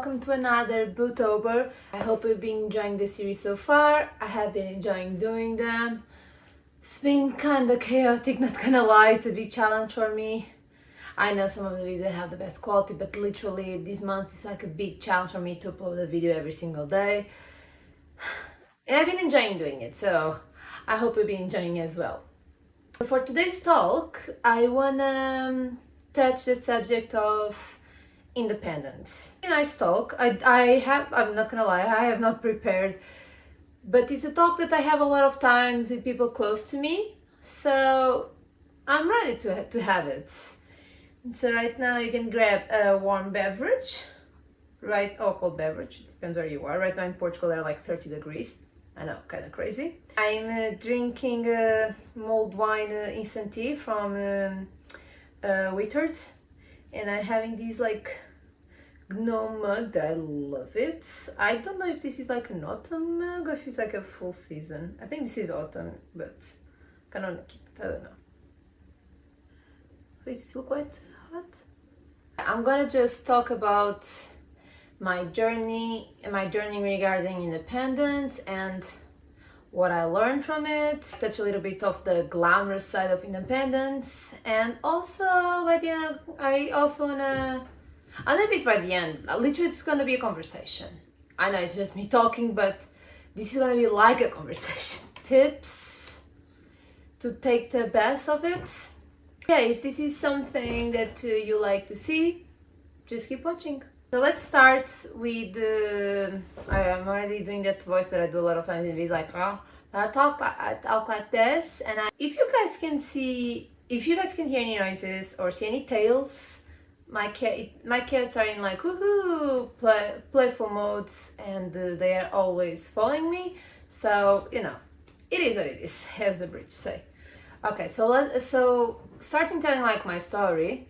welcome to another Bootober. I hope you've been enjoying the series so far. I have been enjoying doing them. It's been kinda chaotic, not gonna lie, it's a big challenge for me. I know some of the videos have the best quality, but literally this month is like a big challenge for me to upload a video every single day. And I've been enjoying doing it, so I hope you've been enjoying it as well. So for today's talk, I wanna touch the subject of independence. A nice talk. I'm not gonna lie, I have not prepared, but it's a talk that I have a lot of times with people close to me, so I'm ready to have it. So right now you can grab a warm beverage, right? Or cold beverage, it depends where you are. Right now in Portugal they're like 30 degrees. I know, kind of crazy. I'm drinking mulled wine instant tea from Wittert, and I'm having these like gnome mug that I love it. I don't know if this is like an autumn mug or if it's like a full season. I think this is autumn, but I kind of keep it, I don't know. It's still quite hot. I'm gonna just talk about my journey regarding independence and what I learned from it. Touch a little bit of the glamorous side of independence, and also by the end I don't know if it's by the end. Literally it's gonna be a conversation. I know it's just me talking, but this is gonna be like a conversation. Tips to take the best of it. Yeah, if this is something that you like to see, just keep watching. So let's start with I'm already doing that voice that I do a lot of times in videos, like I talk like this, and if you guys can hear any noises or see any tails, my cats are in like woohoo playful modes, and they are always following me. So you know, it is what it is, as the British say. Okay, so starting telling like my story,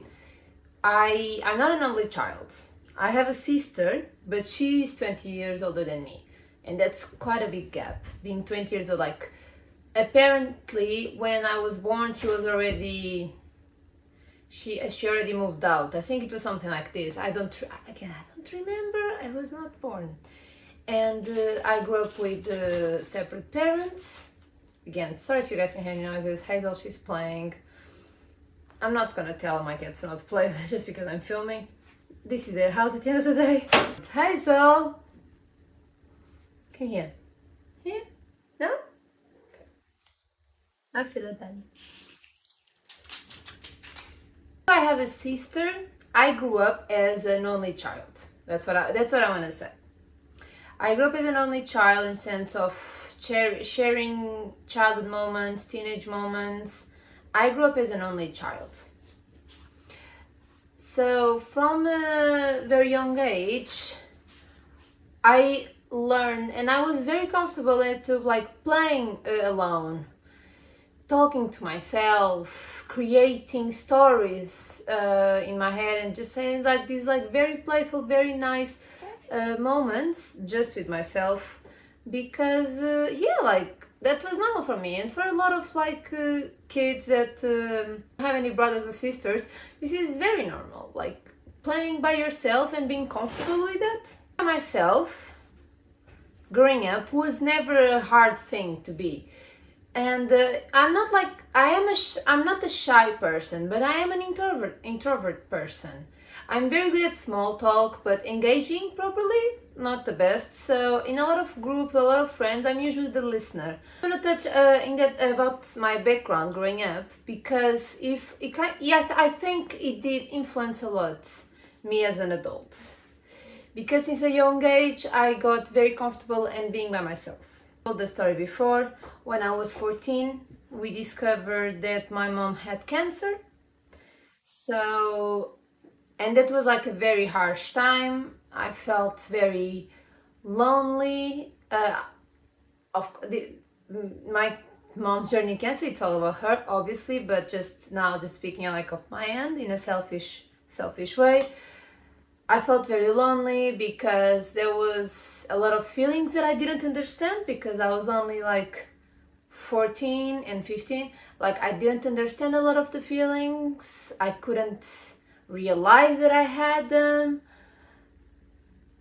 I'm not an only child. I have a sister, but she is 20 years older than me, and that's quite a big gap. Being 20 years old, like apparently when I was born, she already moved out. I think it was something like this. I don't remember. I was not born, and I grew up with separate parents. Again, sorry if you guys can hear any noises. Hazel, she's playing. I'm not gonna tell my kids to not play just because I'm filming. This is their house at the end of the day. It's Hazel. Can you hear? Hear? No? Okay. I feel it bad. I have a sister. I grew up as an only child. That's what I want to say. I grew up as an only child in the sense of sharing childhood moments, teenage moments. I grew up as an only child. So from a very young age, I learned, and I was very comfortable into like playing alone, talking to myself, creating stories in my head, and just saying like these like very playful, very nice moments just with myself, because yeah, like that was normal for me, and for a lot of like kids that have any brothers or sisters, this is very normal, like playing by yourself and being comfortable with that. Myself, growing up was never a hard thing to be, and I'm not a shy person, but I am an introvert person. I'm very good at small talk, but engaging properly, not the best. So in a lot of groups, a lot of friends, I'm usually the listener. I'm gonna touch about my background growing up, because I think it did influence a lot me as an adult. Because since a young age, I got very comfortable in being by myself. I told the story before. When I was 14, we discovered that my mom had cancer. So, and that was like a very harsh time. I felt very lonely. My mom's journey in cancer, it's all about her, obviously, but just speaking like of my end in a selfish way. I felt very lonely because there was a lot of feelings that I didn't understand, because I was only like 14 and 15. Like I didn't understand a lot of the feelings. I couldn't realize that I had them.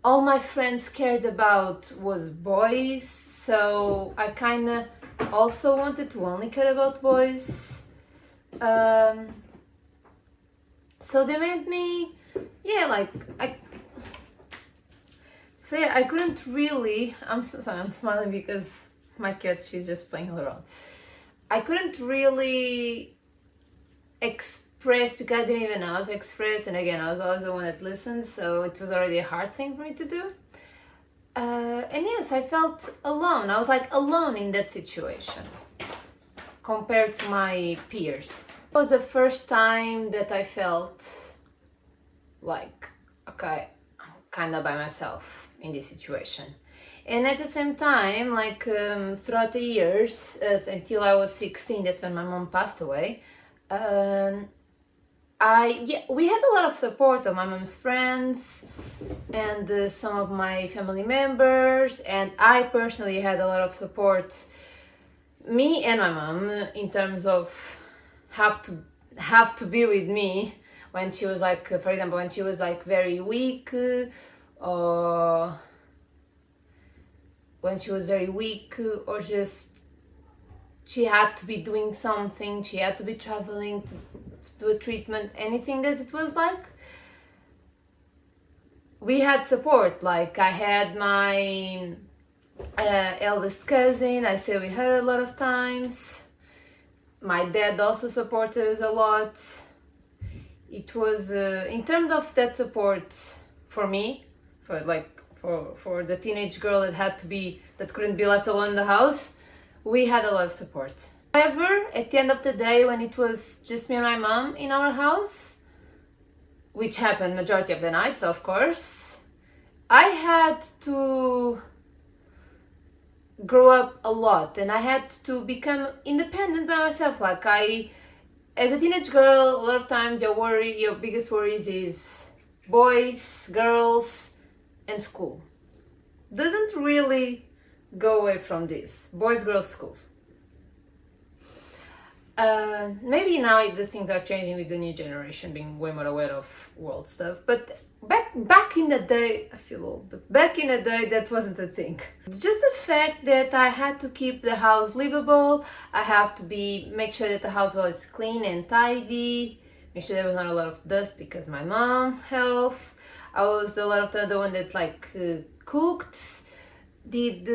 all my friends cared about was boys, so I kind of also wanted to only care about boys. So they made me, yeah, like I couldn't really. Sorry, I'm smiling because my cat, she's just playing all around. I couldn't really express because I didn't even know how to express, and again, I was always the one that listened, so it was already a hard thing for me to do. And yes, I felt alone. I was like alone in that situation compared to my peers. It was the first time that I felt like, okay, I'm kind of by myself in this situation. And at the same time, like throughout the years, until I was 16, that's when my mom passed away, we had a lot of support of my mom's friends and some of my family members, and I personally had a lot of support, me and my mom, in terms of have to be with me when she was like, for example, when she was like very weak, or when she was very weak, or just she had to be doing something, she had to be traveling to do a treatment, anything that it was like, we had support. Like I had my eldest cousin, I stayed with her a lot of times. My dad also supported us a lot. It was in terms of that support for me, for the teenage girl that couldn't be left alone in the house, we had a lot of support. However, at the end of the day, when it was just me and my mom in our house, which happened majority of the nights, of course, I had to grow up a lot and I had to become independent by myself. Like as a teenage girl, a lot of times your biggest worries is boys, girls, and school. Doesn't really go away from this. Boys, girls, schools. Maybe now the things are changing with the new generation being way more aware of world stuff, but back in the day, I feel old, but back in the day that wasn't a thing. Just the fact that I had to keep the house livable, I have to make sure that the house was clean and tidy, make sure there was not a lot of dust because my mom health. I was a lot of the one that cooked, did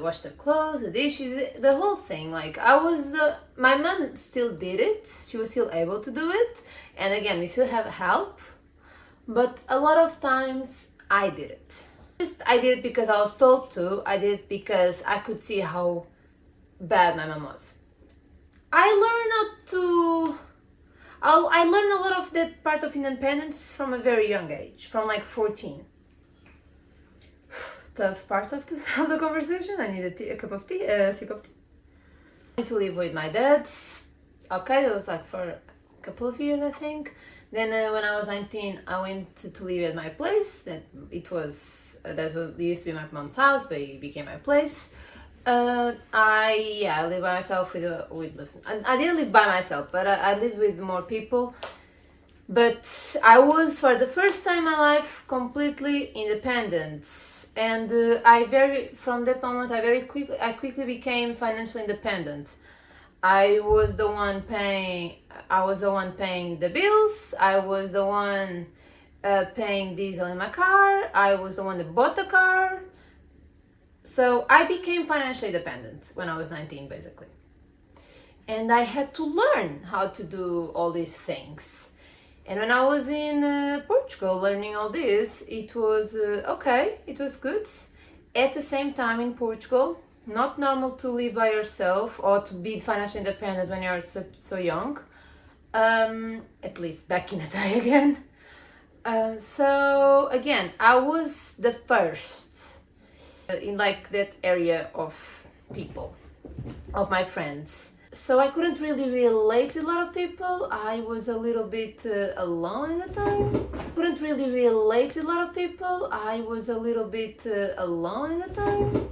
wash the clothes, the dishes, the whole thing. Like my mom still did it. She was still able to do it. And again, we still have help. But a lot of times I did it. I did it because I was told to. I did it because I could see how bad my mom was. I learned a lot of that part of independence from a very young age, from like 14. Tough part of the conversation. I need a sip of tea. To live with my dad. Okay, it was like for a couple of years, I think. Then when I was 19, I went to live at my place. That used to be my mom's house, but it became my place. I live by myself I didn't live by myself, but I lived with more people. But I was, for the first time in my life, completely independent. And from that moment, I quickly became financially independent. I was the one paying the bills. I was the one paying diesel in my car. I was the one that bought the car. So I became financially independent when I was 19, basically. And I had to learn how to do all these things. And when I was in Portugal learning all this, it was okay, it was good. At the same time, in Portugal, not normal to live by yourself or to be financially independent when you're so young. At least back in the day again. So again, I was the first in like that area of people, of my friends. So I couldn't really relate to a lot of people. I was a little bit alone at the time.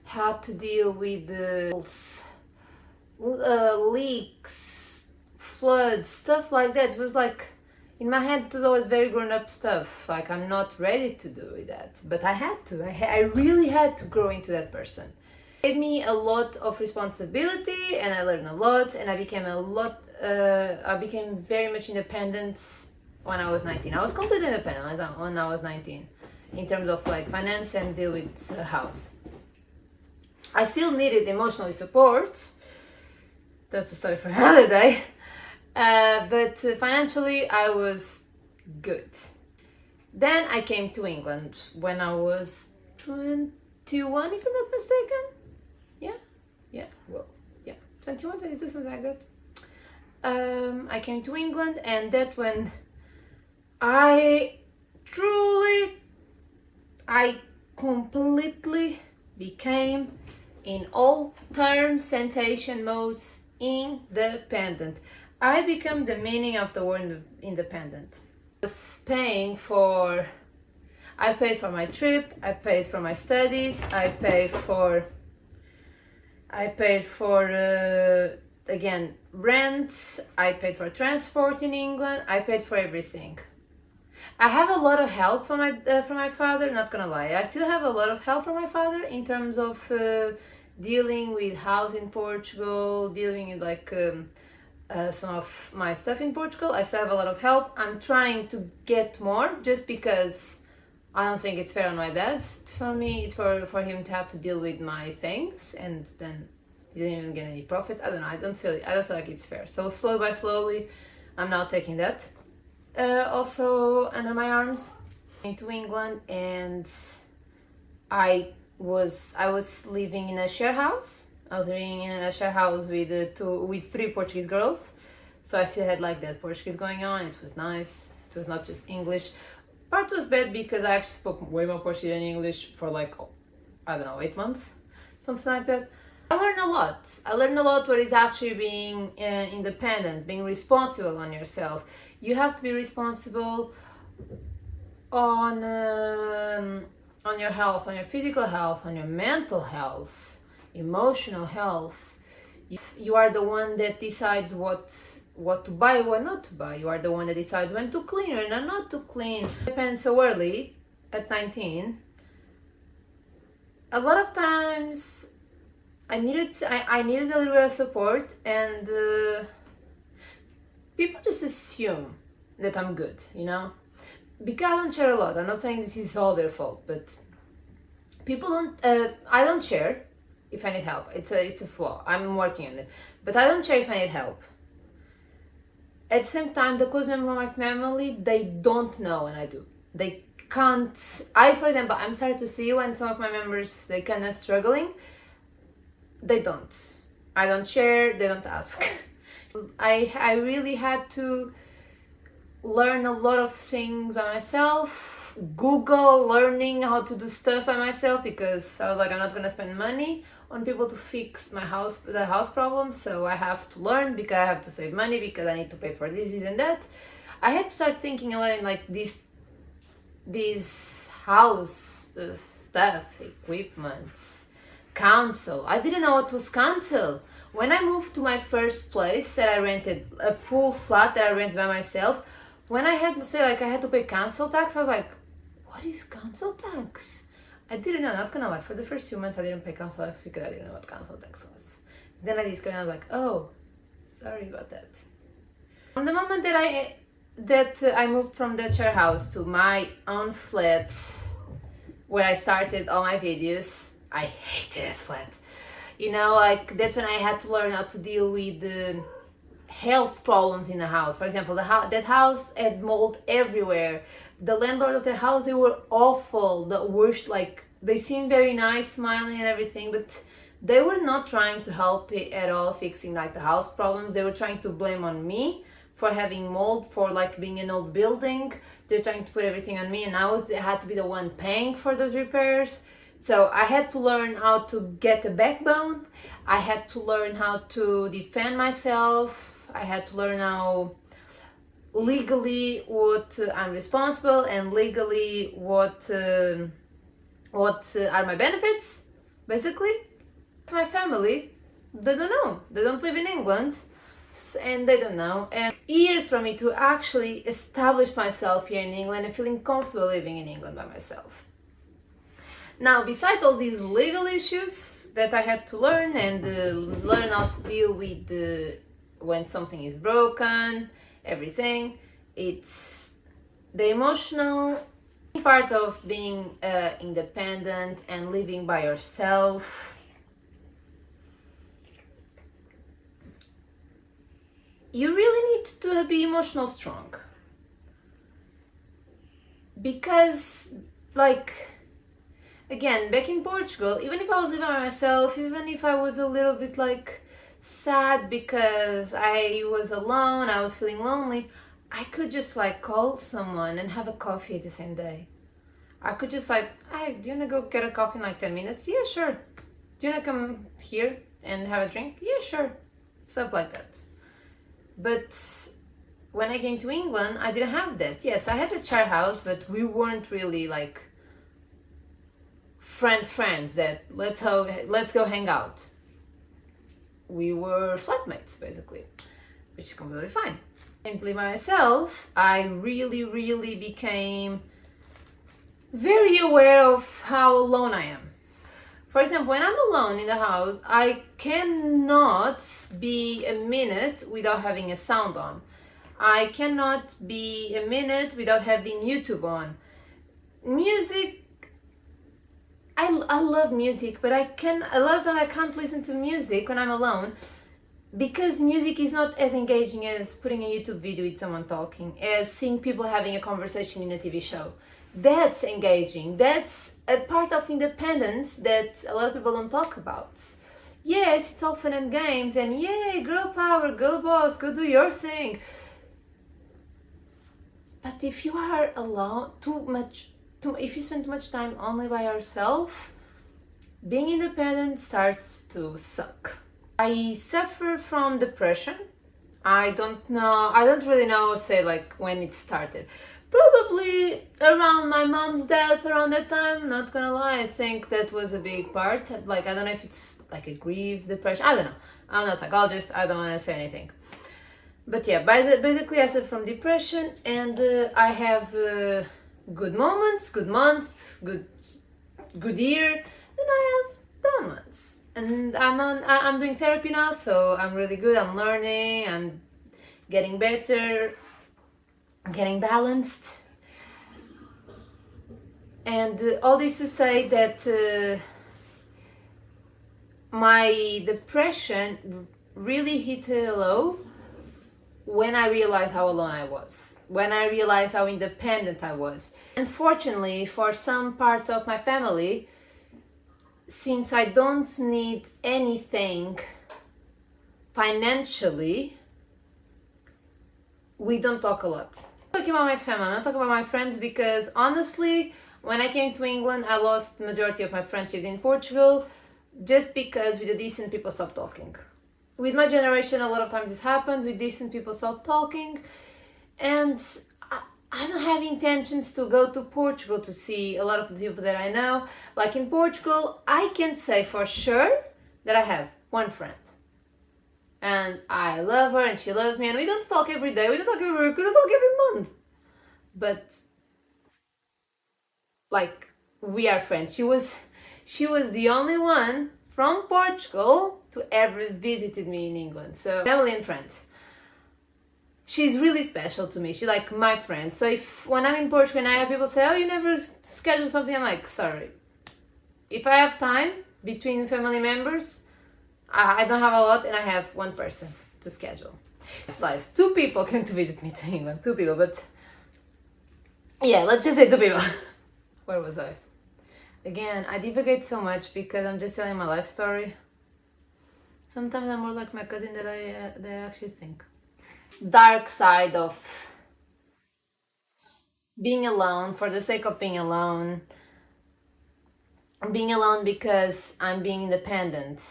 Had to deal with leaks, floods, stuff like that. It was like in my head it was always very grown-up stuff, like I'm not ready to do that, but I had to. I really had to grow into that person. It gave me a lot of responsibility, and I learned a lot, and I became very much independent when I was 19. I was completely independent when I was 19 in terms of like finance and deal with house. I still needed emotional support. That's a story for another day. But financially, I was good. Then I came to England when I was 21, if I'm not mistaken. Yeah, 21, 22, something like that. I came to England, and that when I completely became, in all terms, sensation modes, independent. I became the meaning of the word independent. I paid for my trip, I paid for my studies, I paid for again, rent, I paid for transport in England, I paid for everything. I have a lot of help from my father, not gonna lie. I still have a lot of help from my father in terms of dealing with house in Portugal, dealing with like some of my stuff in Portugal. I still have a lot of help. I'm trying to get more just because I don't think it's fair on my dad for him to have to deal with my things, and then he didn't even get any profits. I don't know. I don't feel like it's fair. So slowly, I'm now taking that also under my arms. Came to England, and I was living in a share house. I was living in a share house with three Portuguese girls, so I still had like that Portuguese going on. It was nice. It was not just English. Part was bad because I actually spoke way more Portuguese than English for like, I don't know, 8 months, something like that. I learned a lot. I learned a lot what is actually being independent, being responsible on yourself. You have to be responsible on your health, on your physical health, on your mental health, emotional health. You are the one that decides what to buy, what not to buy. You are the one that decides when to clean or not to clean. Depends so early, at 19. A lot of times I needed a little bit of support, and people just assume that I'm good, you know? Because I don't share a lot. I'm not saying this is all their fault, but people don't. I don't share if I need help. It's a flaw. I'm working on it, but I don't share if I need help. At the same time, the close members of my family, they don't know when I do. They can't. For example, I'm starting to see when some of my members, they kind of struggling. They don't. I don't share. They don't ask. I really had to learn a lot of things by myself. Google learning how to do stuff by myself, because I was like, I'm not gonna spend money on people to fix the house problems, so I have to learn because I have to save money, because I need to pay for this and that. I had to start thinking a lot in like this house stuff, equipment, council. I didn't know what was council. When I moved to my first place that I rented, a full flat that I rented by myself, when I had to say like I had to pay council tax, I was like, what is council tax? I didn't know, not gonna lie, for the first 2 months I didn't pay council tax because I didn't know what council tax was. Then I discovered, and I was like, oh, sorry about that. From the moment that I moved from that share house to my own flat, where I started all my videos, I hated that flat. You know, like that's when I had to learn how to deal with the health problems in the house. For example, that house had mold everywhere. The landlord of the house, they were awful, the worst. Like, they seemed very nice, smiling and everything, but they were not trying to help it at all, fixing like the house problems. They were trying to blame on me for having mold, for like being an old building. They're trying to put everything on me, and I had to be the one paying for those repairs. So I had to learn how to get a backbone. I had to learn how to defend myself. I had to learn how legally what I'm responsible, and legally what are my benefits, basically. My family, they don't know. They don't live in England. and they don't know. And years for me to actually establish myself here in England and feeling comfortable living in England by myself. Now, besides all these legal issues that I had to learn and learn how to deal with when something is broken, everything, it's the emotional part of being independent and living by yourself. You really need to be emotional strong, because like, again, back in Portugal, even if I was living by myself, even if I was a little bit like sad because I was alone, I was feeling lonely, I could just like call someone and have a coffee the same day. I could just like, hey, do you wanna go get a coffee in like 10 minutes? Yeah, sure. Do you wanna come here and have a drink? Yeah, sure. Stuff like that. But when I came to England, I didn't have that. Yes, I had a share house, but we weren't really like friends that let's go hang out. We were flatmates basically, which is completely fine. Simply myself, I really became very aware of how alone I am. For example, when I'm alone in the house, I cannot be a minute without having a sound on. I cannot be a minute without having YouTube on. Music, I love music, but a lot of times I can't listen to music when I'm alone, because music is not as engaging as putting a YouTube video with someone talking, as seeing people having a conversation in a TV show. That's engaging. That's a part of independence that a lot of people don't talk about. Yes, it's all fun and games, and yay, girl power, girl boss, go do your thing. But if you are alone if you spend too much time only by yourself, being independent starts to suck. I suffer from depression. I don't really know, say like when it started. Probably around my mom's death, around that time, not gonna lie, I think that was a big part. Like, I don't know if it's like a grief depression, I don't know. I'm not a psychologist, I don't wanna say anything. But yeah, basically I suffer from depression, and I have good moments, good months, good year, and I have down months. And I'm doing therapy now, so I'm really good. I'm learning, I'm getting better, I'm getting balanced. And all this to say that my depression really hit a low when I realized how alone I was, when I realized how independent I was. Unfortunately, for some parts of my family, since I don't need anything financially, we don't talk a lot. I'm talking about my family, I'm not talking about my friends, because honestly, when I came to England, I lost the majority of my friendships in Portugal, just because with the decent people stopped talking. With my generation, a lot of times this happens, with decent people stop talking, and I don't have intentions to go to Portugal to see a lot of the people that I know. Like in Portugal, I can say for sure that I have one friend. And I love her and she loves me, and we don't talk every day, we don't talk every week, we don't talk every month. But like, we are friends. She was the only one from Portugal to ever visited me in England. So family and friends. She's really special to me. She's like my friend. So if when I'm in Portugal and I have people say, oh, you never schedule something, I'm like, sorry. If I have time between family members, I don't have a lot, and I have one person to schedule. It's like 2 people came to visit me to England. 2 people, but yeah, let's just say 2 people. Where was I? Again, I divagate so much because I'm just telling my life story. Sometimes I'm more like my cousin that I actually think. Dark side of being alone for the sake of being alone because I'm being independent.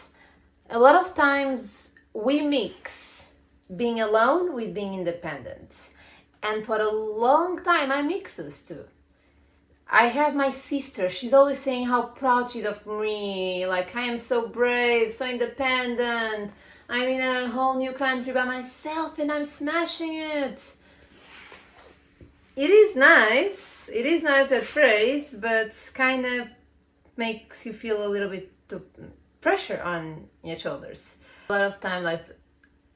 A lot of times we mix being alone with being independent, and for a long time I mix those two. I have my sister, she's always saying how proud she's of me, like I am so brave, so independent, I'm in a whole new country by myself and I'm smashing it. It is nice that phrase, but kind of makes you feel a little bit pressure on your shoulders. A lot of time, like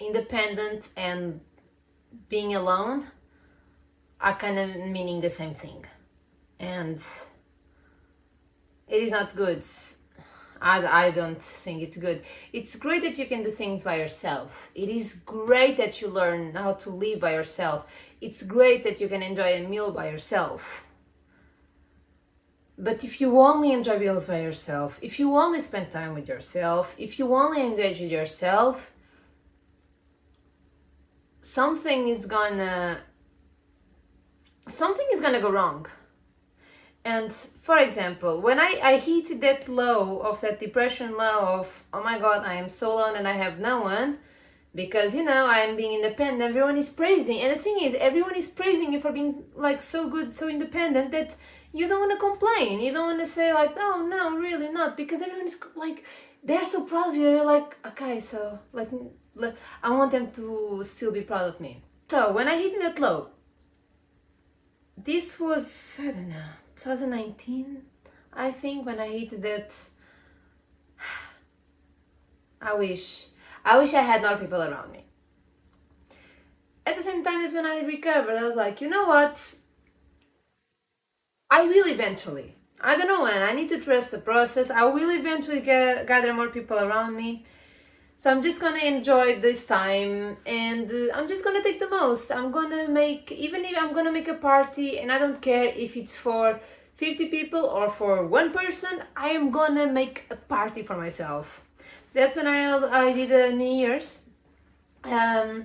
independent and being alone are kind of meaning the same thing, and it is not good. I don't think it's good. It's great that you can do things by yourself. It is great that you learn how to live by yourself. It's great that you can enjoy a meal by yourself. But if you only enjoy meals by yourself, if you only spend time with yourself, if you only engage with yourself, something is gonna go wrong. And for example, when I hit that low of that depression low of, oh my god, I am so alone and I have no one, because I'm being independent, everyone is praising, and the thing is, everyone is praising you for being like so good, so independent, that you don't want to complain, you don't want to say like, oh no, really not, because everyone is like, they're so proud of you. You're like, okay, so like I want them to still be proud of me. So when I hit that low, this was, I don't know, 2019, I think, when I hit that. I wish I had more people around me. At the same time as when I recovered, I was like, you know what? I will eventually. I don't know when. I need to trust the process. I will eventually gather more people around me. So I'm just gonna enjoy this time, and I'm just gonna take the most. I'm gonna make, even if I'm gonna make a party, and I don't care if it's for 50 people or for one person, I am gonna make a party for myself. That's when I did New Year's. I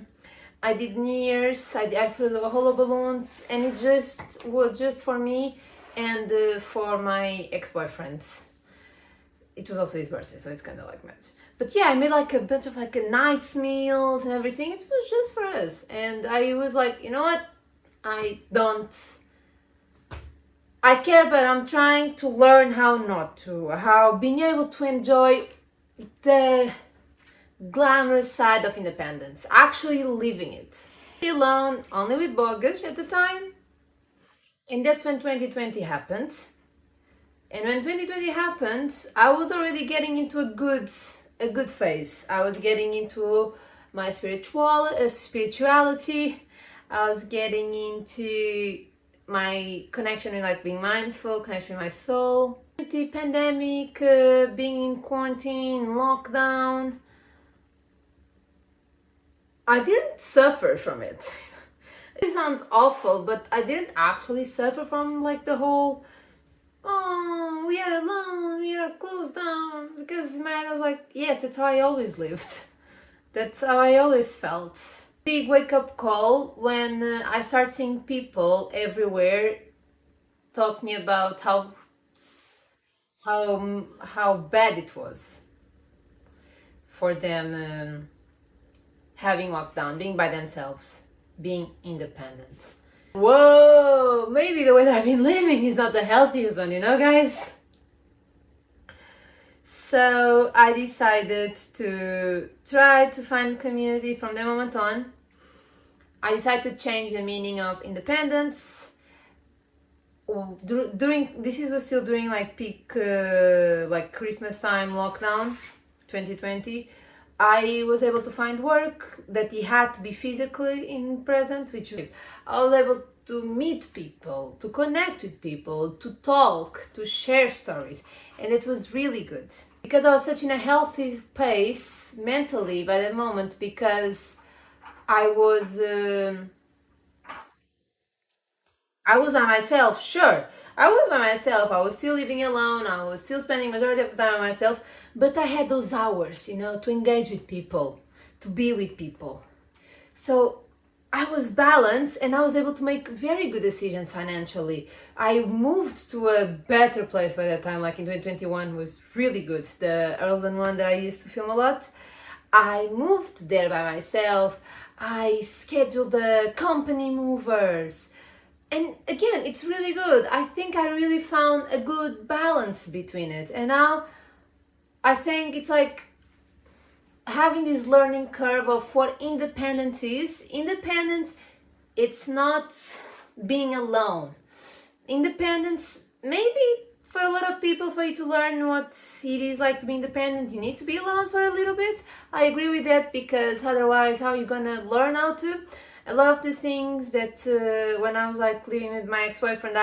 did New Year's. I filled a whole of balloons, and it just was just for me and for my ex-boyfriend. It was also his birthday, so it's kind of like match. But yeah, I made like a bunch of like nice meals and everything. It was just for us, and I was like, you know what? I care, but I'm trying to learn how not to, how being able to enjoy the glamorous side of independence, actually living it. Alone, only with baggage at the time. And that's when 2020 happened. And when 2020 happened, I was already getting into a good phase. I was getting into my spirituality. I was getting into my connection with like being mindful, connection with my soul. The pandemic, being in quarantine, lockdown, I didn't suffer from it. It sounds awful, but I didn't actually suffer from like the whole, oh, we are alone, we are closed down, because in my head I was like, yes, that's how I always lived. That's how I always felt. Big wake-up call when I start seeing people everywhere talking about how bad it was for them having lockdown, being by themselves, being independent. Whoa, maybe the way that I've been living is not the healthiest one, guys? So I decided to try to find community from the moment on. I decided to change the meaning of independence. Was still during like peak, like Christmas time lockdown, 2020. I was able to find work that you had to be physically in present, which I was able to meet people, to connect with people, to talk, to share stories, and it was really good because I was such in a healthy pace mentally by the moment, because I was by myself. Sure, I was by myself. I was still living alone. I was still spending majority of the time by myself. But I had those hours, to engage with people, to be with people. So I was balanced and I was able to make very good decisions financially. I moved to a better place by that time, like in 2021 was really good. The urban one that I used to film a lot. I moved there by myself. I scheduled the company movers. And again, it's really good. I think I really found a good balance between it. And now I think it's like having this learning curve of what independence is. Independence, it's not being alone. Independence, maybe for a lot of people, for you to learn what it is like to be independent, you need to be alone for a little bit. I agree with that, because otherwise, how are you gonna learn how to? A lot of the things that when I was like living with my ex-boyfriend,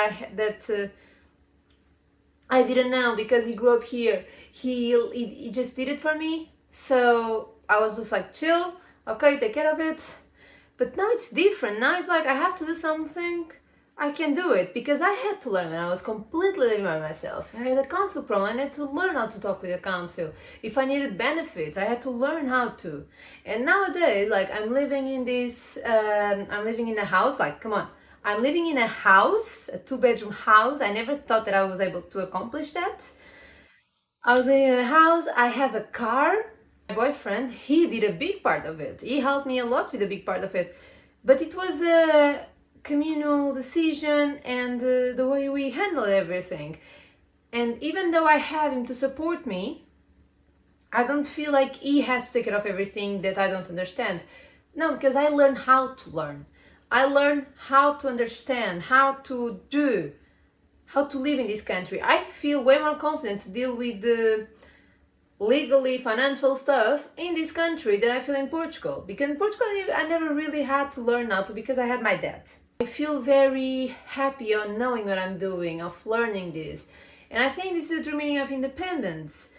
I didn't know, because he grew up here. He just did it for me. So I was just like, chill, okay, take care of it. But now it's different. Now it's like I have to do something, I can do it, because I had to learn when I was completely living by myself. I had a council problem. I had to learn how to talk with the council. If I needed benefits, I had to learn how to. And nowadays, like I'm living in a house. Like, come on, I'm living in a house, a 2-bedroom house. I never thought that I was able to accomplish that. I was living in a house. I have a car. My boyfriend, he did a big part of it. He helped me a lot with a big part of it. But it was a communal decision, and the way we handled everything. And even though I have him to support me, I don't feel like he has to take care of everything that I don't understand. No, because I learned how to learn. I learned how to understand, how to do, how to live in this country. I feel way more confident to deal with the legally financial stuff in this country than I feel in Portugal. Because in Portugal, I never really had to learn how to, because I had my dad. I feel very happy on knowing what I'm doing, of learning this. And I think this is the true meaning of independence.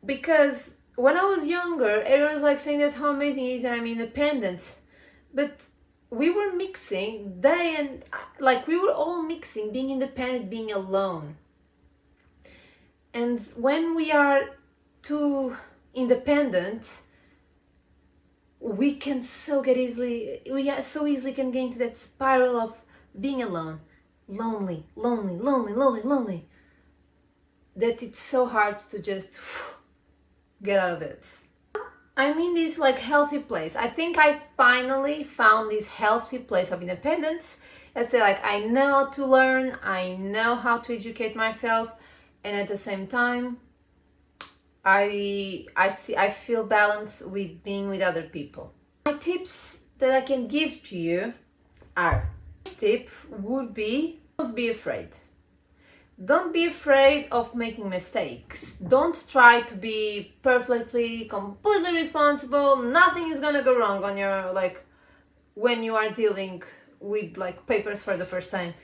Because when I was younger, everyone's like saying that how amazing it is that I'm independent. But we were mixing, we were all mixing being independent, being alone. And when we are too independent, we so easily can get into that spiral of being alone, lonely, that it's so hard to just get out of it. I'm in this like healthy place. I think I finally found this healthy place of independence. I say like I know how to learn, I know how to educate myself, and at the same time, I feel balance with being with other people. My tips that I can give to you are: first tip would be, don't be afraid. Don't be afraid of making mistakes. Don't try to be completely responsible. Nothing is gonna go wrong on your when you are dealing with papers for the first time.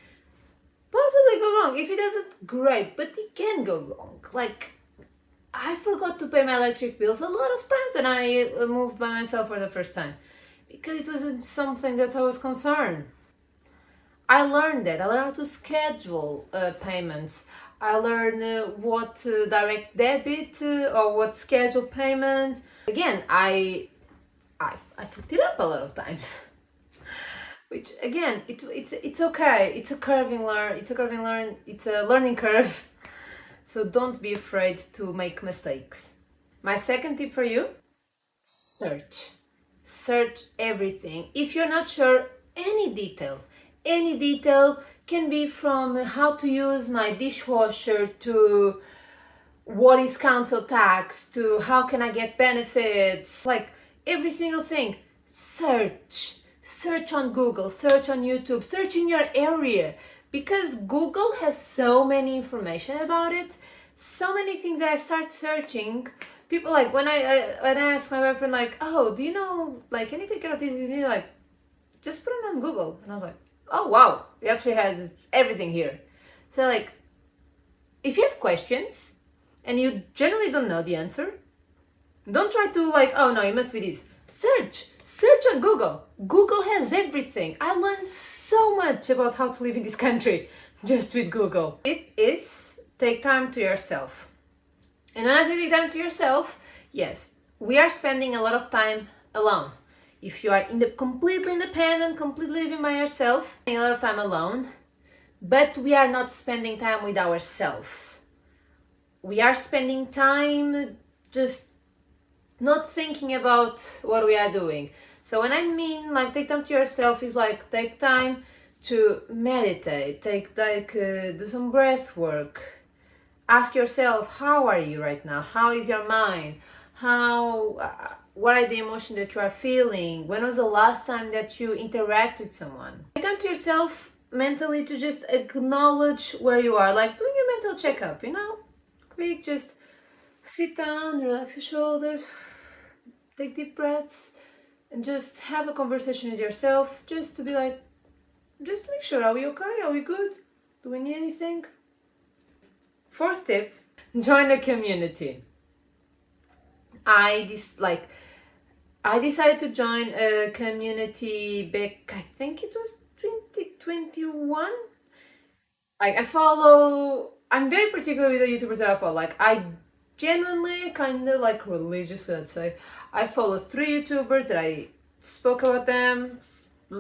Possibly go wrong. If it doesn't, great, but it can go wrong. I forgot to pay my electric bills a lot of times when I moved by myself for the first time, because it wasn't something that I was concerned. I learned that. I learned how to schedule payments. I learned what direct debit or what schedule payment. Again, I fucked it up a lot of times. Which again, it's okay. It's a learning curve. So don't be afraid to make mistakes. My second tip for you: search. Search everything. If you're not sure, any detail can be from how to use my dishwasher to what is council tax to how can I get benefits. Every single thing, search on Google, search on YouTube, search in your area, because Google has so many information about it, so many things that I start searching. People when I ask my boyfriend oh, do you know can you take care of this? He's just put it on Google, and I was like, oh wow, it actually has everything here. So if you have questions and you generally don't know the answer, don't try to oh no, it must be this. Search on Google. Google has everything. I learned so much about how to live in this country just with Google. It is take time to yourself. And when I say take time to yourself, yes, we are spending a lot of time alone. If you are completely independent, completely living by yourself, a lot of time alone, but we are not spending time with ourselves. We are spending time just not thinking about what we are doing. So when I mean take time to yourself is take time to meditate, do some breath work. Ask yourself, how are you right now? How is your mind? how what are the emotions that you are feeling, when was the last time that you interact with someone. Take time to yourself mentally to just acknowledge where you are, like doing your mental checkup, quick, just sit down, relax your shoulders, take deep breaths, and just have a conversation with yourself, just to be like, just make sure, are we okay, are we good, do we need anything. Fourth tip, join a community. I decided to join a community back, I think it was 2021. I'm very particular with the YouTubers that I follow. Like, I genuinely kind of like religious, let's say. I follow 3 YouTubers that I spoke about them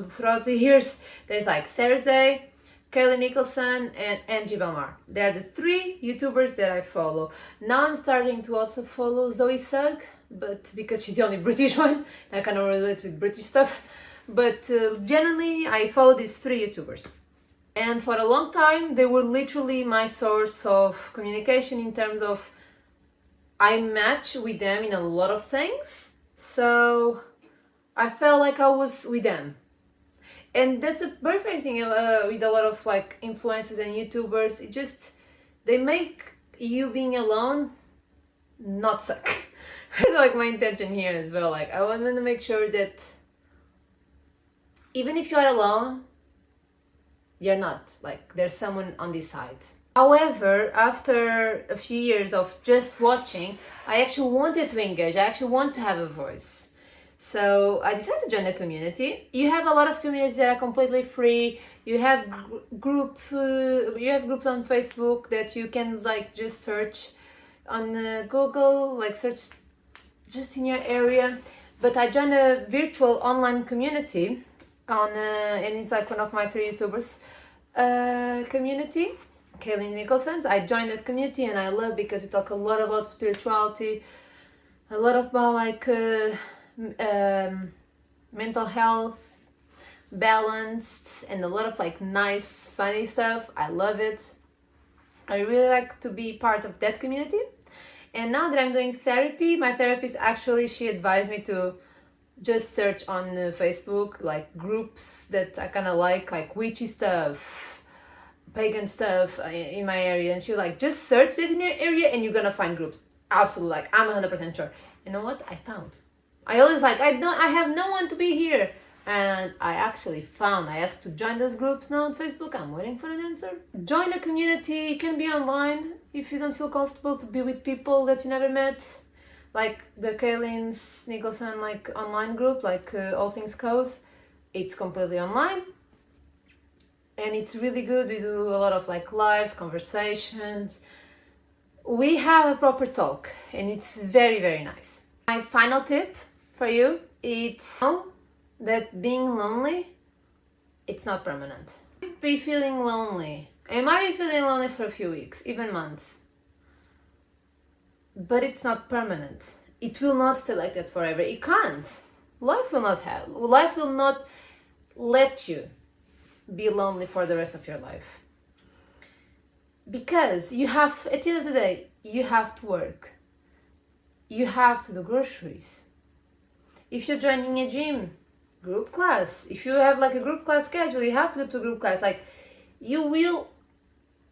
throughout the years. There's like Cersei, Kaylee Nicholson, and Angie Belmar. They're the 3 YouTubers that I follow. Now I'm starting to also follow Zoe Sugg, but because she's the only British one, I kind of relate with British stuff. But generally, I follow these 3 YouTubers. And for a long time, they were literally my source of communication in terms of I match with them in a lot of things. So I felt like I was with them. And that's a perfect thing with a lot of like influencers and YouTubers. They make you being alone not suck. Like my intention here as well. Like I want to make sure that even if you are alone, you're not. Like there's someone on this side. However, after a few years of just watching, I actually wanted to engage. I actually want to have a voice. So I decided to join a community. You have a lot of communities that are completely free. You have groups on Facebook that you can like just search on Google, like search just in your area. But I joined a virtual online community and it's like one of my 3 YouTubers community, Kaylee Nicholson. I joined that community and I love because we talk a lot about spirituality, a lot about like mental health, balanced, and a lot of like nice, funny stuff. I love it. I really like to be part of that community. And now that I'm doing therapy, my therapist she advised me to just search on Facebook like groups that I kind of like witchy stuff, pagan stuff in my area, and she was like, just search it in your area and you're gonna find groups. Absolutely, like I'm 100% sure. You know what I found? I always like I have no one to be here, and I actually found. I asked to join those groups now on Facebook. I'm waiting for an answer. Join a community. It can be online if you don't feel comfortable to be with people that you never met. Like the Kayleen Nicholson like online group, like All Things Coast, it's completely online, and it's really good. We do a lot of like lives, conversations. We have a proper talk, and it's very, very nice. My final tip for you, it's know that being lonely, it's not permanent. You might be feeling lonely. You might be feeling lonely for a few weeks, even months. But it's not permanent. It will not stay like that forever. It can't. Life will not let you be lonely for the rest of your life. Because you have, at the end of the day, you have to work. You have to do groceries. If you're joining a gym, group class. If you have like a group class schedule, you have to go to a group class. Like you will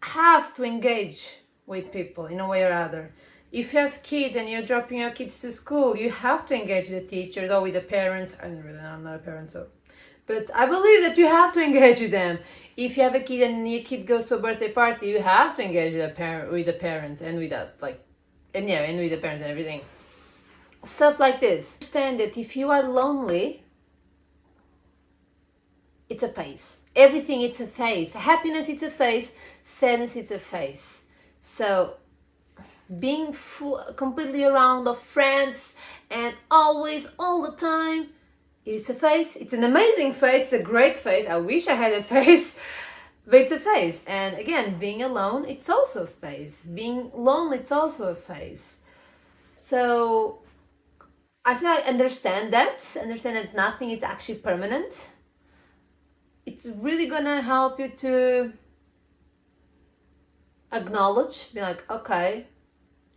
have to engage with people in a way or other. If you have kids and you're dropping your kids to school, you have to engage with the teachers or with the parents. I'm not a parent, so. But I believe that you have to engage with them. If you have a kid and your kid goes to a birthday party, you have to engage with the parents and with that, and with the parents and everything. Stuff like this. Understand that if you are lonely, it's a phase. Everything, it's a phase. Happiness, it's a phase. Sadness, it's a phase. So being completely around of friends and always, all the time, it's a phase. It's an amazing phase. It's a great phase. I wish I had that phase. But it's a phase. And again, being alone, it's also a phase. Being lonely, it's also a phase. So I say I understand that nothing is actually permanent. It's really gonna help you to acknowledge, be like, okay,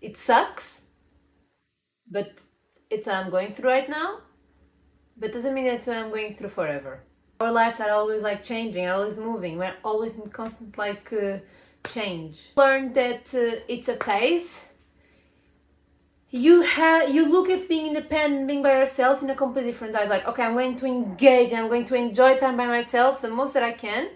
it sucks, but it's what I'm going through right now, but doesn't mean that's what I'm going through forever. Our lives are always like changing, are always moving, we're always in constant like change. Learn that it's a phase. You look at being independent, being by yourself in a completely different light. Like, okay, I'm going to engage, I'm going to enjoy time by myself the most that I can,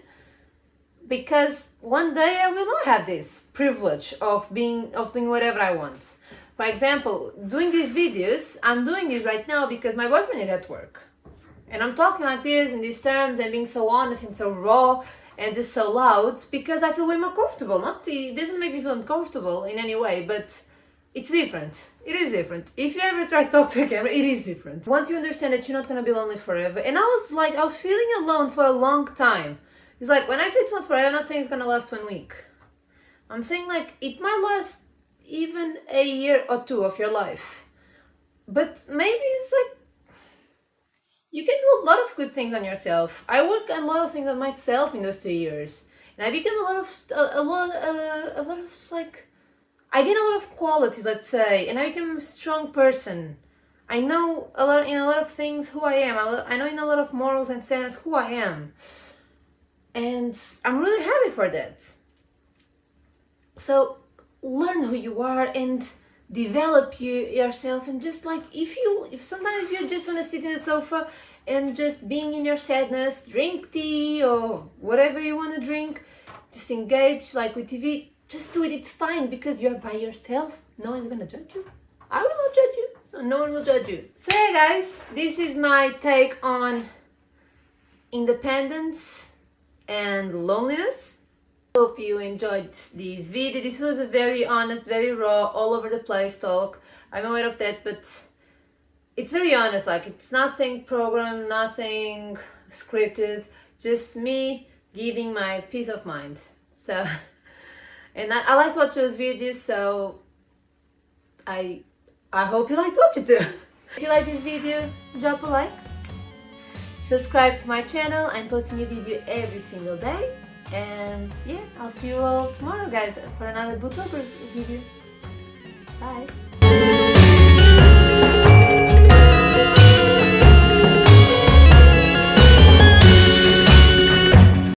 because one day I will not have this privilege of doing whatever I want. For example, doing these videos, I'm doing this right now because my boyfriend is at work. And I'm talking like this in these terms and being so honest and so raw and just so loud because I feel way more comfortable. It doesn't make me feel uncomfortable in any way, but it's different. It is different. If you ever try to talk to a camera, it is different. Once you understand that you're not going to be lonely forever. And I was feeling alone for a long time. It's like, when I say it's not forever, I'm not saying it's going to last 1 week. I'm saying like, it might last even a year or two of your life. But maybe it's like, you can do a lot of good things on yourself. I worked a lot of things on myself in those 2 years. And I became I gained a lot of qualities, let's say, and I became a strong person. I know in a lot of things who I am. I know in a lot of morals and standards who I am. And I'm really happy for that. So learn who you are and develop yourself, and just like if sometimes you just want to sit in the sofa and just being in your sadness, drink tea or whatever you want to drink, just engage like with TV, just do it. It's fine because you're by yourself. No one's gonna judge you. I will not judge you. No one will judge you. So yeah, guys, this is my take on independence and loneliness. Hope you enjoyed this video. This was a very honest, very raw, all over the place talk. I'm aware of that, but it's very honest. Like, it's nothing programmed, nothing scripted, just me giving my peace of mind. So, and I like to watch those videos, so I hope you like to watch it too. If you like this video, drop a like. Subscribe to my channel. I'm posting a video every single day. And yeah, I'll see you all tomorrow, guys, for another Bootober video. Bye!